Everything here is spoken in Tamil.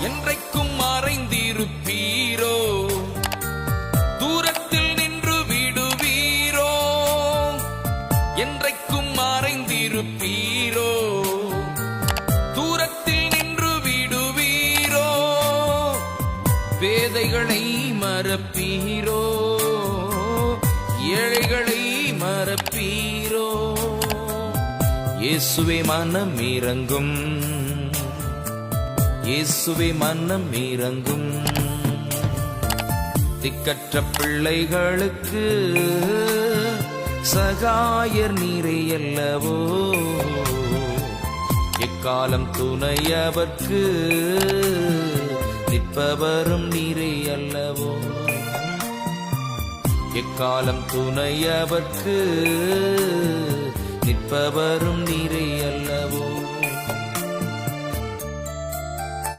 என்றைக்கும் மறைந்திருப்பீரோ, தூரத்தில் நின்று விடுவீரோ, என்றைக்கும் மறைந்திருப்பீரோ, தூரத்தில் நின்று விடுவீரோ, பேதைகளை மறப்பீரோ, ஏழைகளை மறப்பீரோ. இயேசுவே மனம் இறங்கும், இயேசுவே மனம் இறங்கும். திக்கற்ற பிள்ளைகளுக்கு சகாயர் நீரே அல்லவோ, எக்காலம் துணையவர்க்கு நிற்பவரும் நீரே அல்லவோ, எக்காலம் துணையவர்க்கு நிற்பவரும் நீரே அல்லவோ.